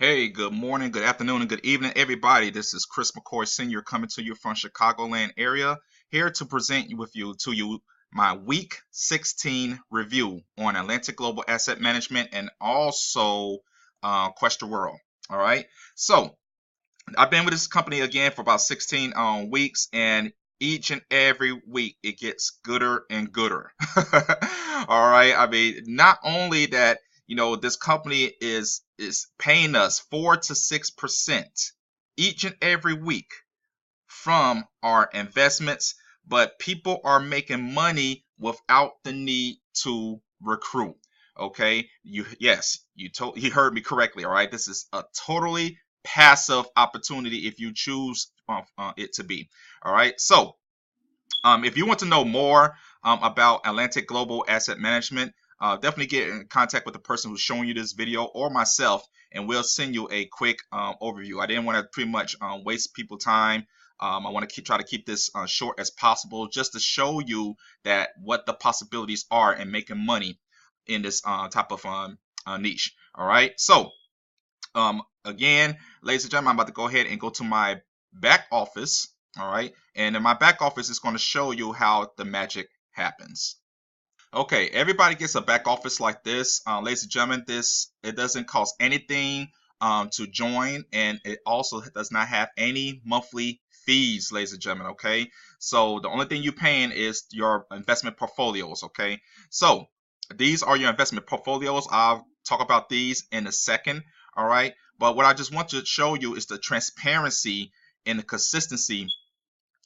Hey, good morning, good afternoon, and good evening, everybody. This is Chris McCoy Sr. coming to you from Chicagoland area, here to present to you my Week 16 review on Atlantic Global Asset Management and also Questra World. All right, so I've been with this company again for about 16 weeks, and each and every week it gets gooder and gooder. All right. I mean, not only that, this company is paying us 4 to 6% each and every week from our investments, but people are making money without the need to recruit. Okay, you heard me correctly. All right, this is a totally passive opportunity if you choose it to be. All right, so if you want to know more about Atlantic Global Asset Management, definitely get in contact with the person who's showing you this video or myself, and we'll send you a quick overview. I didn't want to pretty much waste people's time. I want to try to keep this short as possible, just to show you that what the possibilities are in making money in this type of niche. All right. So again, ladies and gentlemen, I'm about to go ahead and go to my back office. All right. And in my back office is going to show you how the magic happens. Okay, everybody gets a back office like this. Ladies and gentlemen, it doesn't cost anything to join, and it also does not have any monthly fees, ladies and gentlemen. Okay, so the only thing you're paying is your investment portfolios. Okay, so these are your investment portfolios. I'll talk about these in a second. All right, but what I just want to show you is the transparency and the consistency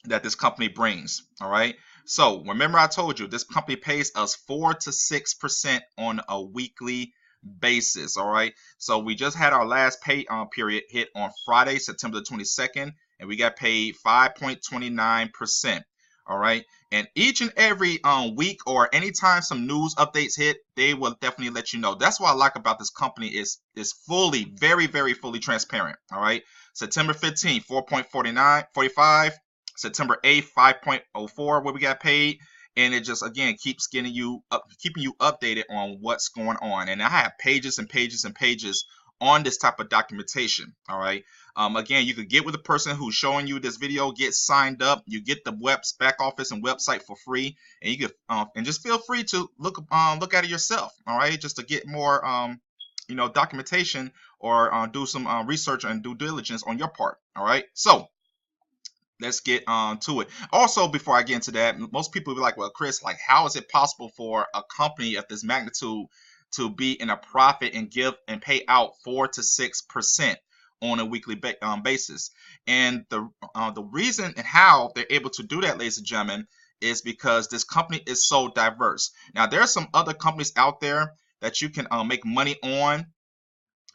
that this company brings. All right. So remember, I told you this company pays us 4 to 6% on a weekly basis. All right. So we just had our last pay period hit on Friday, September the 22nd, and we got paid 5.29%. All right. And each and every week or anytime some news updates hit, they will definitely let you know. That's what I like about this company is fully, very, very fully transparent. All right. September 15th, 4.45. September 8th, 5.04 where we got paid, and it just again keeps keeping you updated on what's going on. And I have pages and pages and pages on this type of documentation. All right. Again, you could get with the person who's showing you this video, get signed up. You get the back office and website for free, and you can and just feel free to look at it yourself. All right, just to get more documentation or do some research and due diligence on your part. All right, so let's get to it. Also, before I get into that, most people will be like, well, Chris, like, how is it possible for a company of this magnitude to be in a profit and give and pay out 4 to 6% on a weekly basis? And the reason and how they're able to do that, ladies and gentlemen, is because this company is so diverse. Now, there are some other companies out there that you can make money on.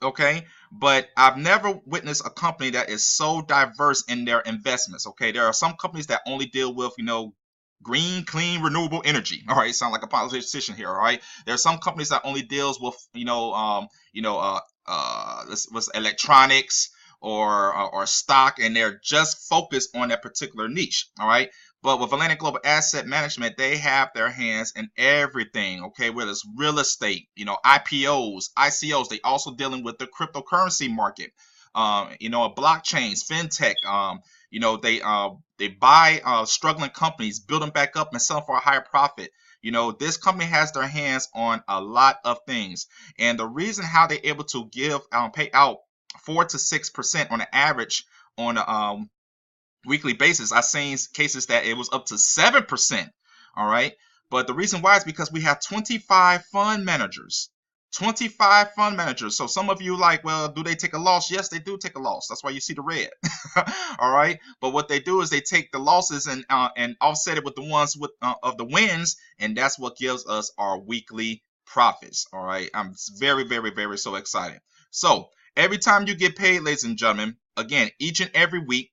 Okay, but I've never witnessed a company that is so diverse in their investments. Okay, there are some companies that only deal with green, clean, renewable energy. All right, sound like a politician here. All right, there are some companies that only deals with what's electronics or stock, and they're just focused on that particular niche. All right. But with Atlantic Global Asset Management, they have their hands in everything, okay? Whether it's real estate, IPOs, ICOs, they also dealing with the cryptocurrency market, blockchains, fintech. They buy struggling companies, build them back up, and sell them for a higher profit. This company has their hands on a lot of things, and the reason how they're able to pay out 4 to 6% on an average on a weekly basis. I've seen cases that it was up to 7%. All right. But the reason why is because we have 25 fund managers. 25 fund managers. So some of you like, well, do they take a loss? Yes, they do take a loss. That's why you see the red. All right. But what they do is they take the losses and offset it with the ones of the wins, and that's what gives us our weekly profits. All right. I'm very, very, very so excited. So every time you get paid, ladies and gentlemen, again, each and every week,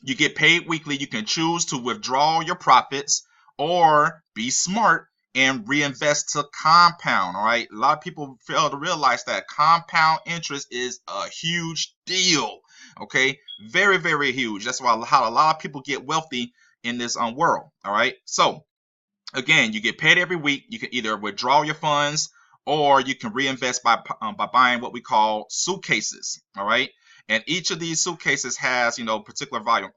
you get paid weekly. You can choose to withdraw your profits or be smart and reinvest to compound. All right. A lot of people fail to realize that compound interest is a huge deal. Okay. Very, very huge. That's why how a lot of people get wealthy in this world. All right. So again, you get paid every week. You can either withdraw your funds or you can reinvest by buying what we call suitcases. All right, and each of these suitcases has particular volume.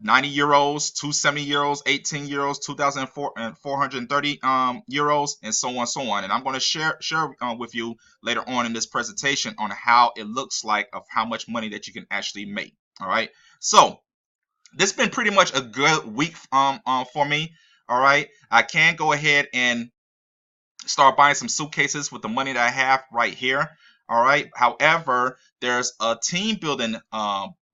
90 euros, 270 euros, 18 euros, 2,430 euros, and so on, so on. And I'm going to share with you later on in this presentation on how it looks like of how much money that you can actually make. All right. So this has been pretty much a good week for me. All right. I can go ahead and start buying some suitcases with the money that I have right here. All right. However, there's a team building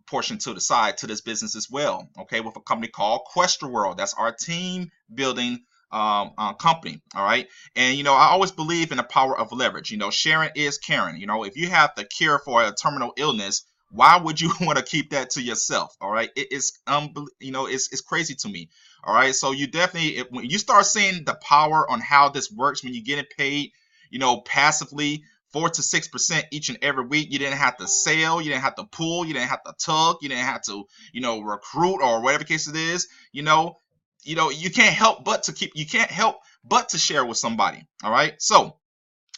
portion to the side to this business as well. Okay, with a company called Questra World. That's our team building company. All right. And I always believe in the power of leverage. Sharing is caring. If you have the cure for a terminal illness, why would you want to keep that to yourself? All right. It's crazy to me. All right. So you definitely, when you start seeing the power on how this works, when you get it paid, passively 4 to 6% each and every week, you didn't have to sell, you didn't have to pull, you didn't have to tug, you didn't have to, recruit or whatever case it is. You can't help but to share with somebody. All right. So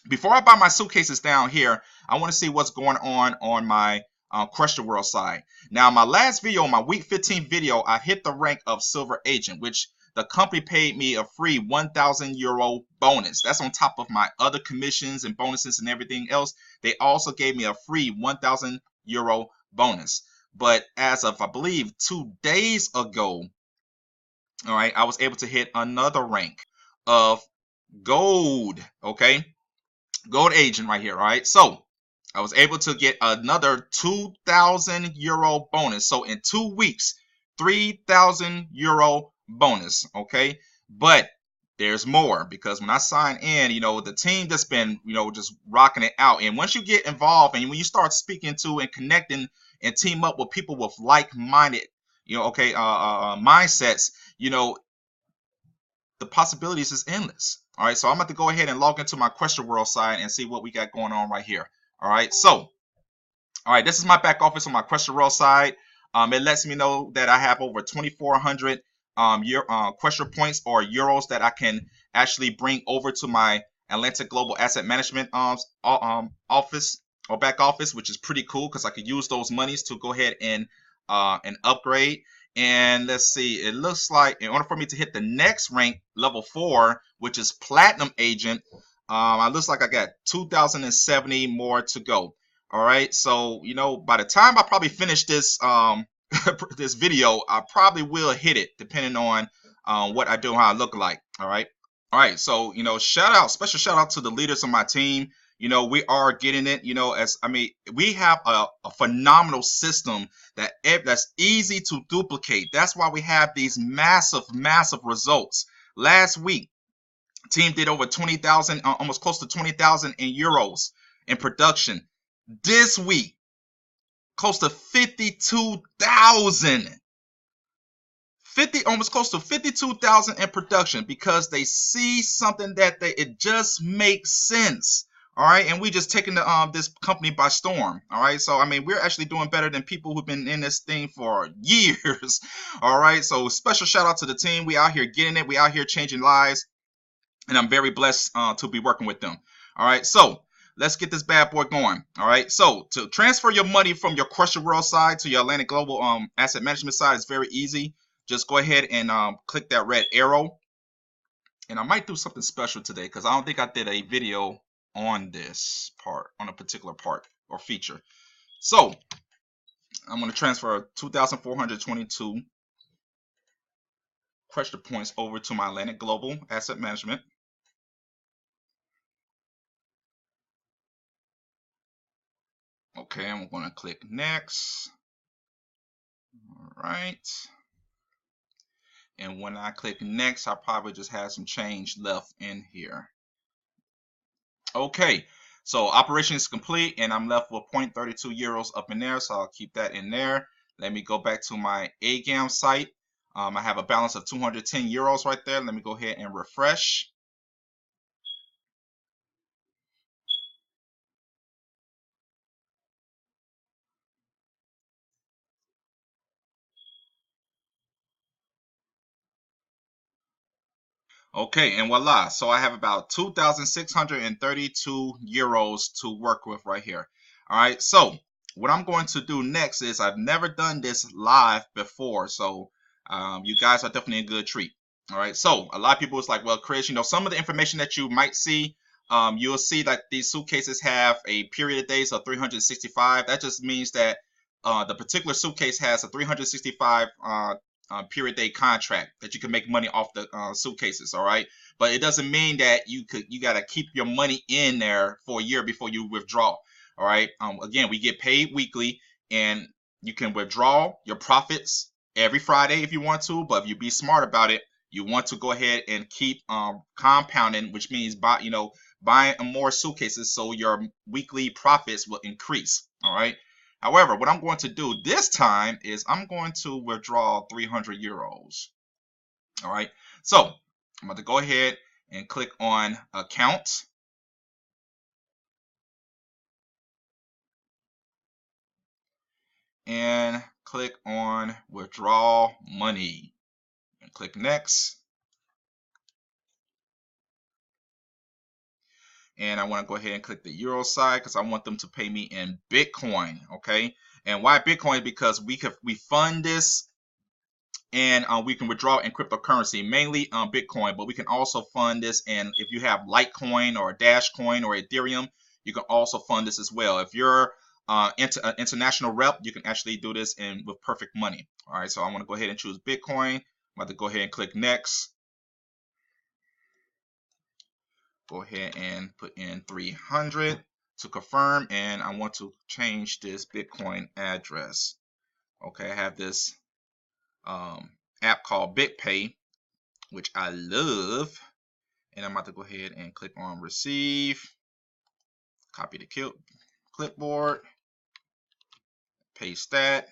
before I buy my suitcases down here, I want to see what's going on my Questra World side. Now, my last video, my week 15 video, I hit the rank of Silver Agent, which the company paid me a free 1,000 euro bonus. That's on top of my other commissions and bonuses and everything else. They also gave me a free 1,000 euro bonus. But as of, I believe, 2 days ago, all right, I was able to hit another rank of gold. Okay, gold agent right here. All right, so I was able to get another 2,000 euro bonus. So in 2 weeks, 3,000 euro bonus. Okay, but there's more, because when I sign in, the team that's been, just rocking it out. And once you get involved and when you start speaking to and connecting and team up with people with like-minded, mindsets, the possibilities is endless. All right, so I'm about to go ahead and log into my Questra World side and see what we got going on right here. All right, so, all right, this is my back office on my Questra World side. It lets me know that I have over 2,400 Questra points or euros that I can actually bring over to my Atlantic Global Asset Management office or back office, which is pretty cool because I could use those monies to go ahead and upgrade. And let's see, it looks like in order for me to hit the next rank, level 4, which is Platinum Agent, it looks like I got 2,070 more to go. All right, so by the time I probably finish this this video, I probably will hit it, depending on what I do and how I look like. All right, so special shout out to the leaders of my team. We are getting it. We have a phenomenal system that's easy to duplicate. That's why we have these massive results. Last week, team did over 20,000, almost close to 20,000 in euros in production. This week, close to 52,000. Almost close to 52,000 in production, because they see something that it just makes sense. All right, and we just taking this company by storm. All right, so we're actually doing better than people who've been in this thing for years. All right, so special shout out to the team. We out here getting it. We out here changing lives, and I'm very blessed to be working with them. All right, so let's get this bad boy going. All right, so to transfer your money from your Questra World side to your Atlantic Global Asset Management side is very easy. Just go ahead and click that red arrow. And I might do something special today, because I don't think I did a video on this part, on a particular part or feature. So I'm going to transfer 2,422 Questra points over to my Atlantic Global Asset Management. Okay, I'm going to click next. All right. And when I click next, I probably just have some change left in here. Okay, so operation is complete, and I'm left with 0.32 euros up in there, so I'll keep that in there. Let me go back to my AGAM site. I have a balance of 210 euros right there. Let me go ahead and refresh. Okay, and voila. So I have about 2,632 euros to work with right here. All right, so what I'm going to do next is I've never done this live before, so you guys are definitely a good treat. All right, so a lot of people is like, well, Chris, some of the information that you might see, you'll see that these suitcases have a period of days of 365. That just means that the particular suitcase has a 365 period day contract that you can make money off the suitcases. All right, but it doesn't mean that you got to keep your money in there for a year before you withdraw. All right, again, we get paid weekly, and you can withdraw your profits every Friday if you want to, but if you be smart about it, you want to go ahead and keep compounding, which means buying more suitcases so your weekly profits will increase. All right. However, what I'm going to do this time is I'm going to withdraw 300 euros. All right. So I'm going to go ahead and click on account. And click on withdraw money. And click next. And I want to go ahead and click the Euro side because I want them to pay me in Bitcoin. Okay. And why Bitcoin? Because we fund this, and we can withdraw in cryptocurrency, mainly Bitcoin, but we can also fund this. And if you have Litecoin or Dashcoin or Ethereum, you can also fund this as well. If you're international rep, you can actually do this with perfect money. All right, so I want to go ahead and choose Bitcoin. I'm about to go ahead and click next. Go ahead and put in 300 to confirm, and I want to change this Bitcoin address. Okay, I have this app called BitPay, which I love, and I'm about to go ahead and click on receive, copy the clipboard, paste that,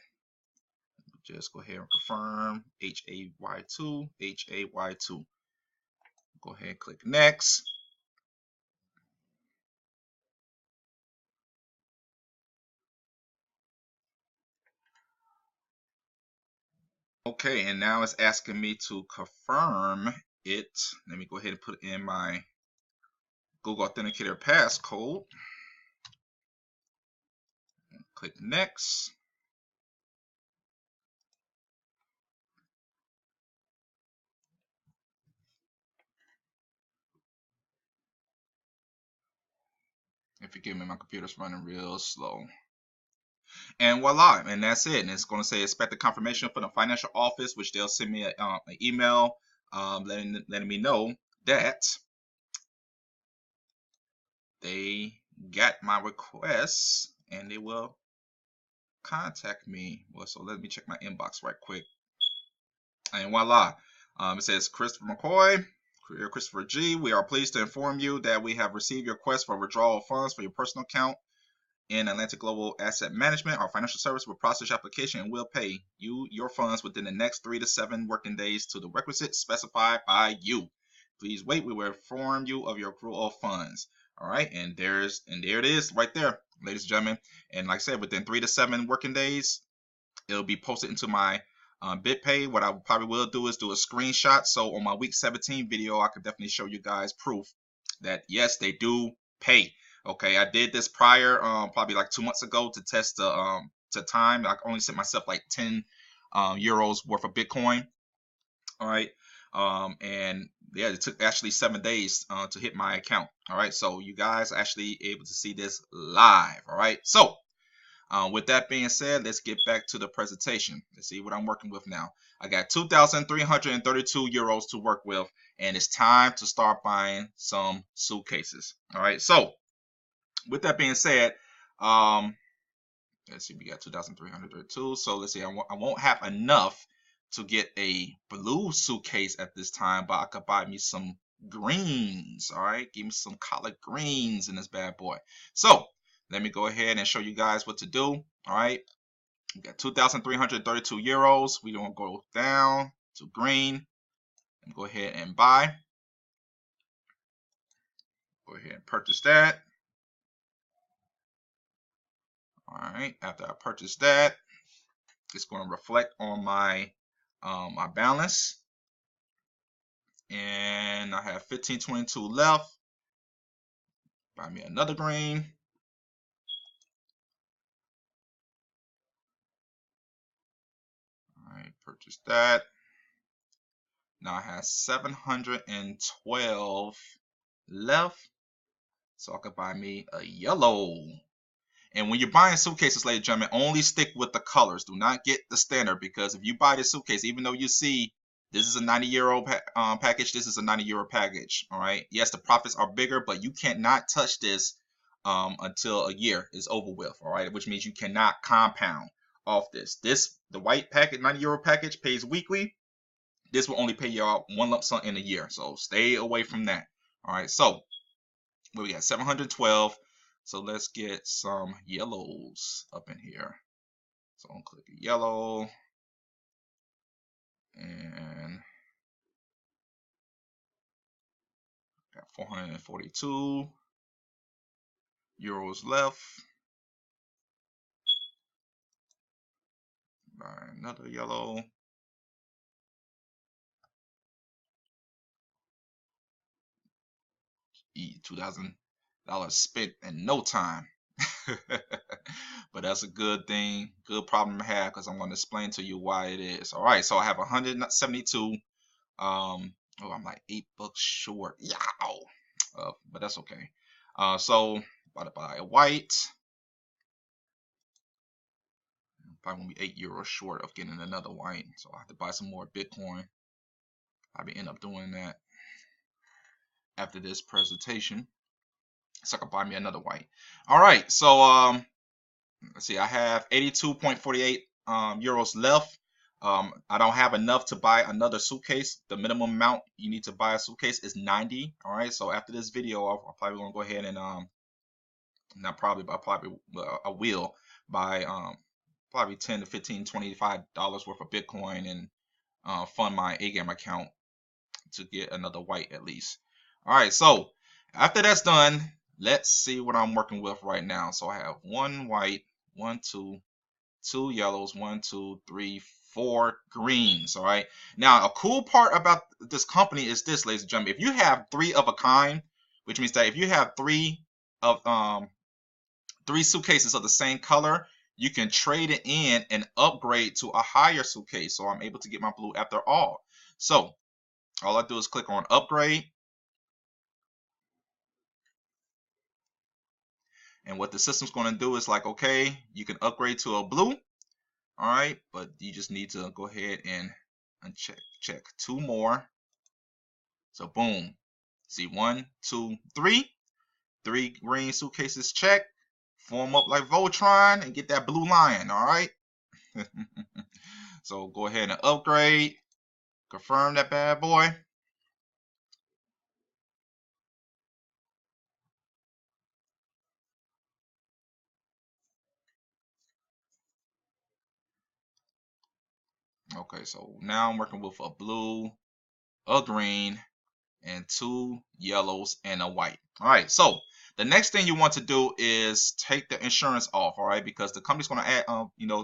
just go ahead and confirm HAY2, HAY2. Go ahead and click next. Okay, and now it's asking me to confirm it. Let me go ahead and put in my Google Authenticator passcode. Click next. If you give me, my computer's running real slow. And voila, and that's it. And it's going to say expect a confirmation from the financial office, which they'll send me an email letting me know that they got my request and they will contact me. Well, so let me check my inbox right quick. And voila, it says Christopher McCoy, Christopher G. We are pleased to inform you that we have received your request for withdrawal of funds for your personal account in Atlantic Global Asset Management. Our financial service will process your application and will pay you your funds within the next 3 to 7 working days to the requisite specified by you. Please wait. We will inform you of your accrual of funds. All right, and there it is right there, ladies and gentlemen. And like I said, within 3 to 7 working days, it'll be posted into my BitPay. What I probably will do is do a screenshot. So on my week 17 video, I could definitely show you guys proof that yes, they do pay. Okay, I did this prior, probably like 2 months ago to test the time. I only sent myself like 10 euros worth of Bitcoin. All right, and yeah, it took actually 7 days to hit my account. All right, so you guys are actually able to see this live. All right, so with that being said, let's get back to the presentation. Let's see what I'm working with now. I got 2,332 euros to work with, and it's time to start buying some suitcases. All right, so with that being said, let's see, we got 2,332. So let's see, I won't have enough to get a blue suitcase at this time, but I could buy me some greens. All right, give me some collard greens in this bad boy. So let me go ahead and show you guys what to do. All right, we got 2,332 euros. We're gonna go down to green and go ahead and buy. Go ahead and purchase that. All right, after I purchase that, it's going to reflect on my my balance. And I have 1522 left. Buy me another green. All right, purchase that. Now I have 712 left. So I could buy me a yellow. And when you're buying suitcases, ladies and gentlemen, only stick with the colors. Do not get the standard, because if you buy this suitcase, even though you see this is a 90-euro package, this is a 90-euro package. All right. Yes, the profits are bigger, but you cannot touch this until a year is over with. All right, which means you cannot compound off this. The white package, 90-euro package, pays weekly. This will only pay you out one lump sum in a year. So stay away from that. All right. So we got 712. So let's get some yellows up in here. So I'll click yellow, and got 442 euros left. Buy another yellow. $2,000 spent in no time. But that's a good thing, good problem to have, because I'm going to explain to you why it is. All right, so I have 172. I'm like $8 short. Yow. But that's okay. So about to buy a white. Probably gonna be €8 short of getting another white, so I have to buy some more Bitcoin. Probably end up doing that after this presentation, so I can buy me another white. All right, so let's see. I have 82.48 euros left. I don't have enough to buy another suitcase. The minimum amount you need to buy a suitcase is 90. All right, so after this video, I'll probably gonna go ahead and not probably, but I will buy probably 10 to 15, $25 worth of Bitcoin and fund my AGAM account to get another white at least. All right, so after that's done, let's see what I'm working with right now. So I have one white, two yellows, 1, 2, 3, 4 greens. All right. Now, a cool part about this company is this, ladies and gentlemen. If you have 3 of a kind, which means that if you have three suitcases of the same color, you can trade it in and upgrade to a higher suitcase. So I'm able to get my blue after all. So all I do is click on upgrade. And what the system's going to do is like, okay, you can upgrade to a blue. All right, but you just need to go ahead and check 2 more. So boom. See, 1, 2, 3. 3 green suitcases check. Form up like Voltron and get that blue lion. All right. So go ahead and upgrade. Confirm that bad boy. Okay, so now I'm working with a blue, a green, and 2 yellows and a white. All right, so the next thing you want to do is take the insurance off. All right, because the company's going to add,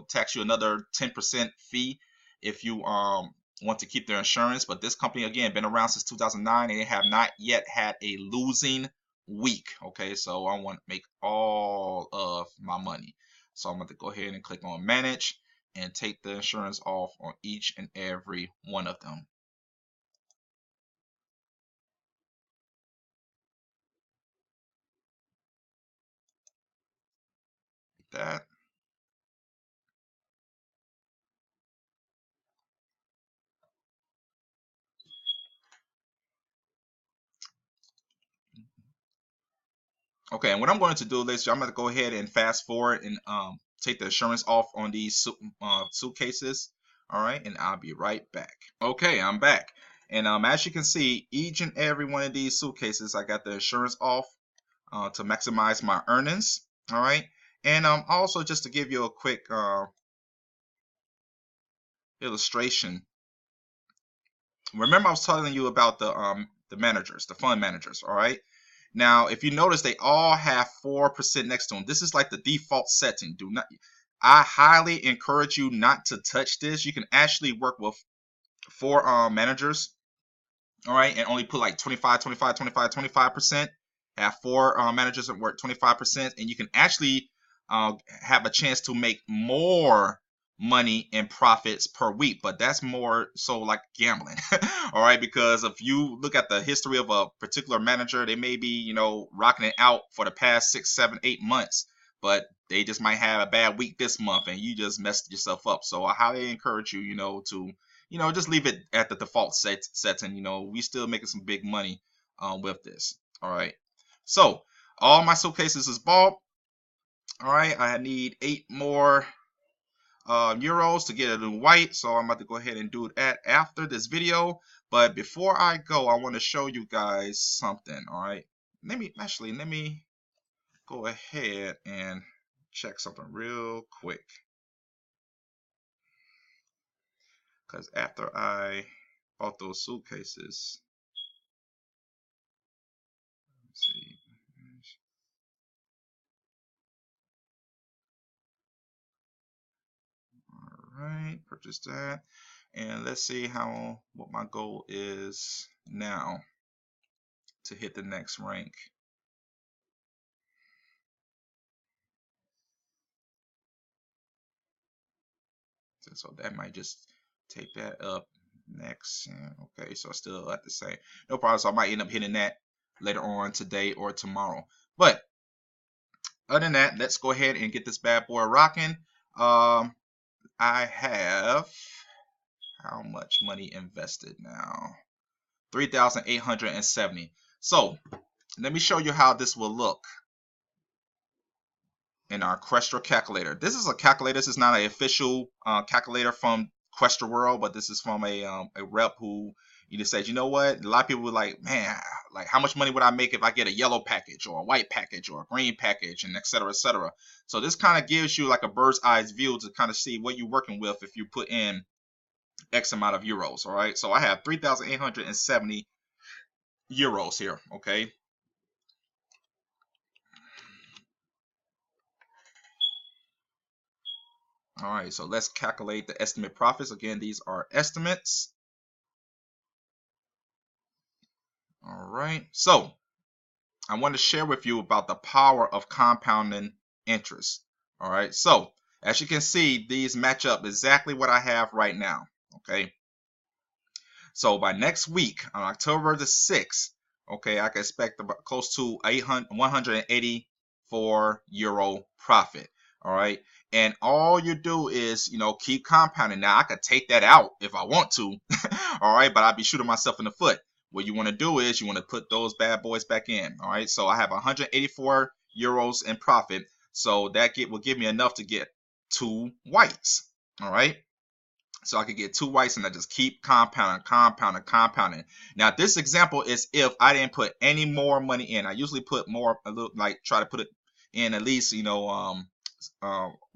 tax you another 10% fee if you want to keep their insurance. But this company, again, been around since 2009, and they have not yet had a losing week. Okay, so I want to make all of my money. So I'm going to go ahead and click on manage and take the insurance off on each and every one of them. That. Okay, and what I'm going to do, ladies, I'm going to go ahead and fast forward and take the insurance off on these suitcases. All right, and I'll be right back. Okay, I'm back. And as you can see, each and every one of these suitcases, I got the insurance off to maximize my earnings. All right, and also just to give you a quick illustration. Remember, I was telling you about the managers, the fund managers. All right. Now, if you notice, they all have 4% next to them. This is like the default setting. I highly encourage you not to touch this. You can actually work with 4 managers all right, and only put like 25%. Have 4 managers that work 25%, and you can actually have a chance to make more money in profits per week. But that's more so like gambling, all right, because if you look at the history of a particular manager, they may be, you know, rocking it out for the past 6, 7, 8 months, but they just might have a bad week this month and you just messed yourself up. So I highly encourage you, you know, to, you know, just leave it at the default setting. You know, we still making some big money with this. All right. So all my suitcases is bought. All right. I need 8 more euros to get it in white. So I'm about to go ahead and do that after this video. But before I go, I want to show you guys something. All right. Let me go ahead and check something real quick. Because after I bought those suitcases, let's see. All right, purchase that. And let's see what my goal is now to hit the next rank. So that might just take that up next. Okay, so still at the same. No problem. So I might end up hitting that later on today or tomorrow. But other than that, let's go ahead and get this bad boy rocking. I have how much money invested now? 3,870. So let me show you how this will look in our Questra calculator. This is a calculator. This is not an official calculator from Questra World, but this is from a rep who said, you know what? A lot of people were like, man, like how much money would I make if I get a yellow package or a white package or a green package, and et cetera, et cetera. So this kind of gives you like a bird's eye view to kind of see what you're working with if you put in X amount of euros. All right. So I have 3,870 euros here. Okay. All right, so let's calculate the estimate profits. Again, these are estimates. All right, so I want to share with you about the power of compounding interest. All right, so as you can see, these match up exactly what I have right now. Okay, so by next week on October the 6th, okay, I can expect about close to 184 euro profit. All right, and all you do is, keep compounding. Now I could take that out if I want to, all right, but I'd be shooting myself in the foot. What you want to do is you want to put those bad boys back in. All right, so I have 184 euros in profit, so that will give me enough to get 2 whites. All right, so I could get 2 whites and I just keep compounding. Now this example is if I didn't put any more money in. I usually put more, try to put it in at least,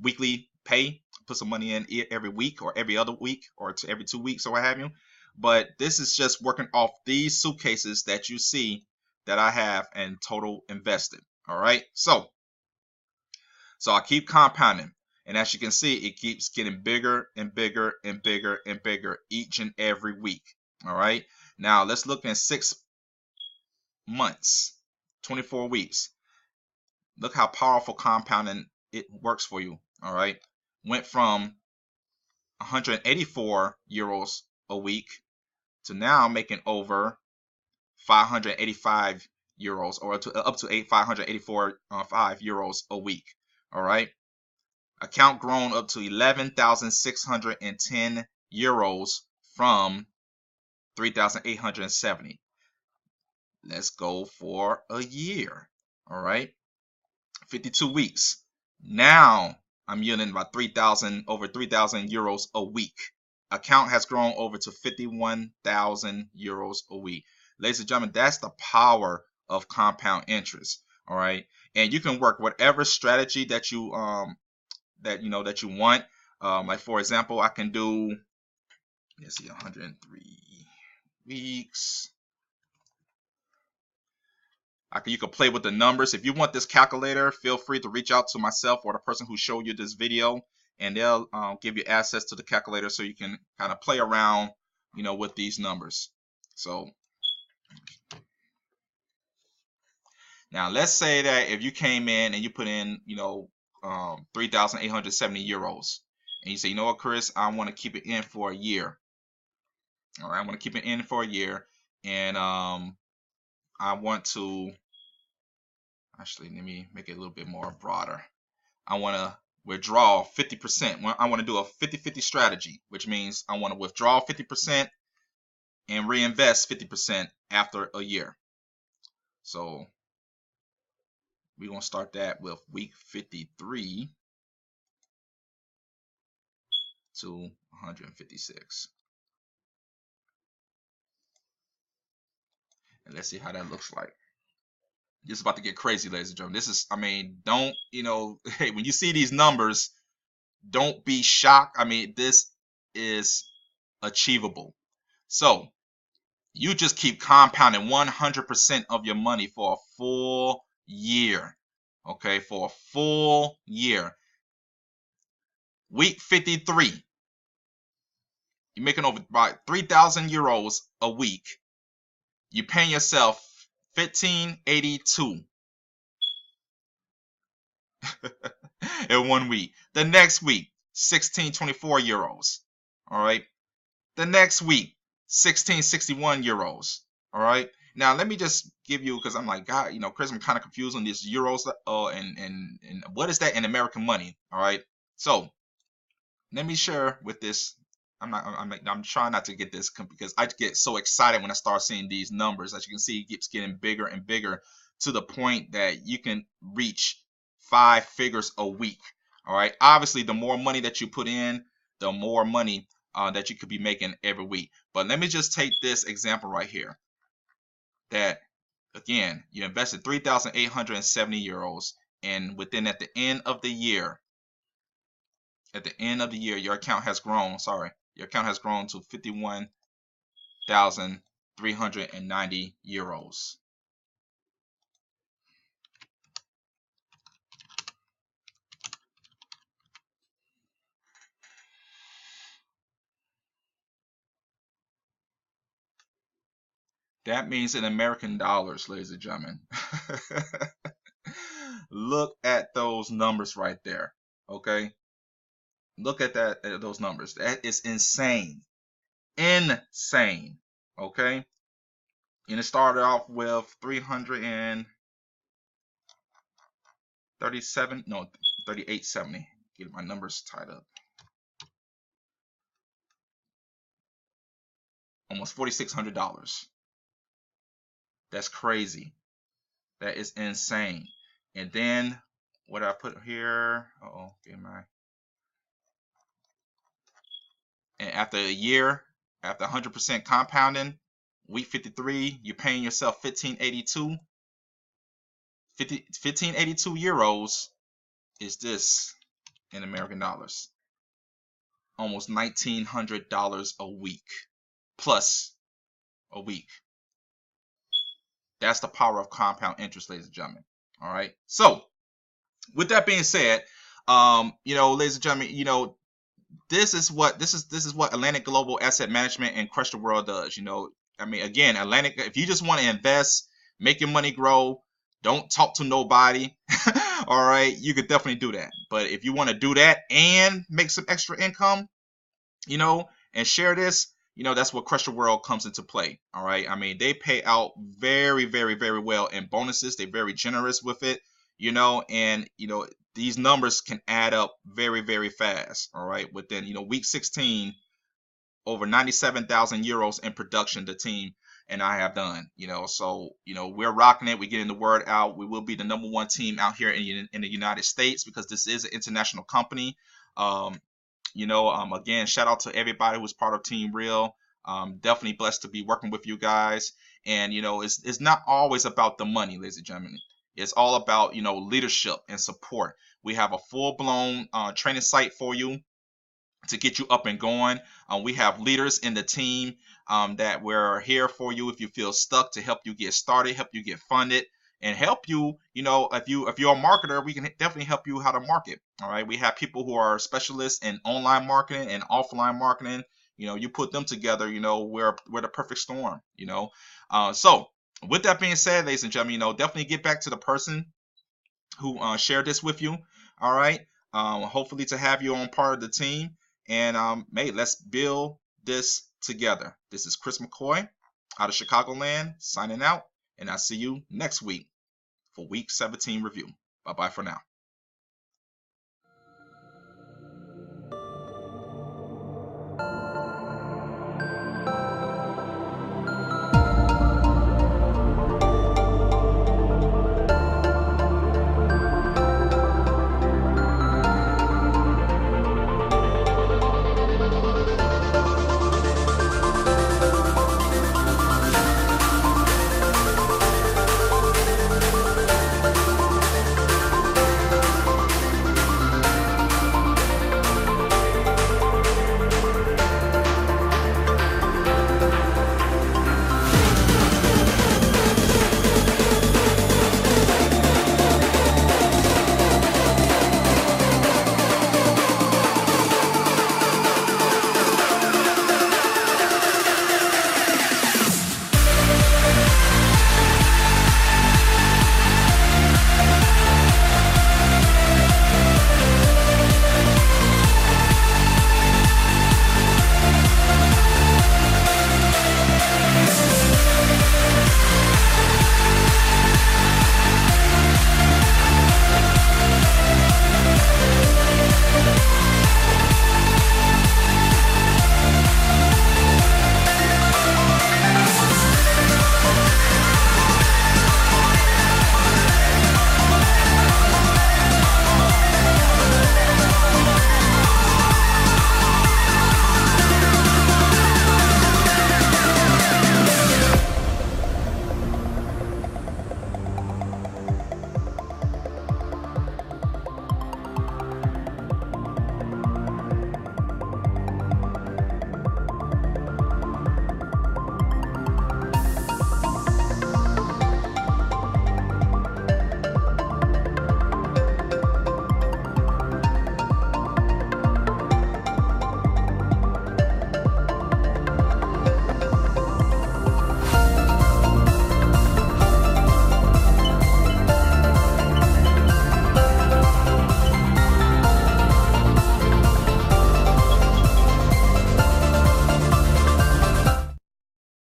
weekly pay, put some money in every week or every other week or every 2 weeks or what have you. But this is just working off these suitcases that you see that I have in total invested. All right, so I keep compounding, and as you can see, it keeps getting bigger and bigger and bigger and bigger each and every week. All right, now let's look at 6 months, 24 weeks. Look how powerful compounding it works for you. All right, went from 184 euros a week to now making over 585 euros, or up to 584 euros a week. All right, account grown up to 11,610 euros from 3,870. Let's go for a year. All right, 52 weeks. Now I'm yielding about over 3,000 euros a week. Account has grown over to 51,000 euros a week. Ladies and gentlemen, that's the power of compound interest. All right, and you can work whatever strategy that you that you want. Like for example, I can do, let's see, 103 weeks. You can play with the numbers. If you want this calculator, feel free to reach out to myself or the person who showed you this video, and they'll give you access to the calculator so you can kind of play around, with these numbers. So Now, let's say that if you came in and you put in, 3,870 euros, and you say, you know what, Chris, I want to keep it in for a year. All right, I want to keep it in for a year, and I want to actually let me make it a little bit more broader. I want to withdraw 50%. I want to do a 50-50 strategy, which means I want to withdraw 50% and reinvest 50% after a year. So we're going to start that with week 53 to 156. And let's see how that looks like. This is about to get crazy, ladies and gentlemen. This is, I mean, don't, hey, when you see these numbers, don't be shocked. I mean, this is achievable. So you just keep compounding 100% of your money for a full year. Okay, for a full year. Week 53, you're making over about 3,000 euros a week. You're paying yourself 1,582 in 1 week. The next week, 1,624 euros. All right. The next week, 1,661 euros. All right. Now let me just give you, because I'm like, God, Chris, I'm kind of confused on these euros. And what is that in American money? All right. So let me share with this. I'm trying not to get this because I get so excited when I start seeing these numbers. As you can see, it keeps getting bigger and bigger to the point that you can reach 5 figures a week. All right. Obviously, the more money that you put in, the more money that you could be making every week. But let me just take this example right here. That again, you invested 3,870 euros, and at the end of the year, your account has grown. Your account has grown to 51,390 euros. That means in American dollars, ladies and gentlemen. Look at those numbers right there. Okay. Look at those numbers. That is insane. Insane. Okay. And it started off with 3870. Get my numbers tied up. Almost $4,600. That's crazy. That is insane. And then what I put here? And after a year, after 100% compounding, week 53, you're paying yourself 1,582. 1,582 euros is this in American dollars. Almost $1,900 a week plus a week. That's the power of compound interest, ladies and gentlemen. All right. So with that being said, ladies and gentlemen, this is what Atlantic Global Asset Management and Questra World does. Again, Atlantic, if you just want to invest, make your money grow, don't talk to nobody, all right, you could definitely do that. But if you want to do that and make some extra income, and share this, that's what Questra World comes into play. All right. I mean, they pay out very, very, very well in bonuses. They're very generous with it, and, these numbers can add up very, very fast. All right. Within, week 16, over 97,000 euros in production, the team and I have done, so, we're rocking it. We're getting the word out. We will be the #1 team out here in the United States because this is an international company. Again, shout out to everybody who's part of Team Real. Definitely blessed to be working with you guys. And, it's not always about the money, ladies and gentlemen. It's all about, leadership and support. We have a full-blown training site for you to get you up and going. We have leaders in the team that we're here for you if you feel stuck, to help you get started, help you get funded, and help you, if you're a marketer, we can definitely help you how to market. All right. We have people who are specialists in online marketing and offline marketing. You know, you put them together, you know, we're the perfect storm, you know. So with that being said, ladies and gentlemen, you know, definitely get back to the person who shared this with you. All right. Hopefully to have you on part of the team. And hey, let's build this together. This is Chris McCoy out of Chicagoland signing out. And I'll see you next week for week 17 review. Bye-bye for now.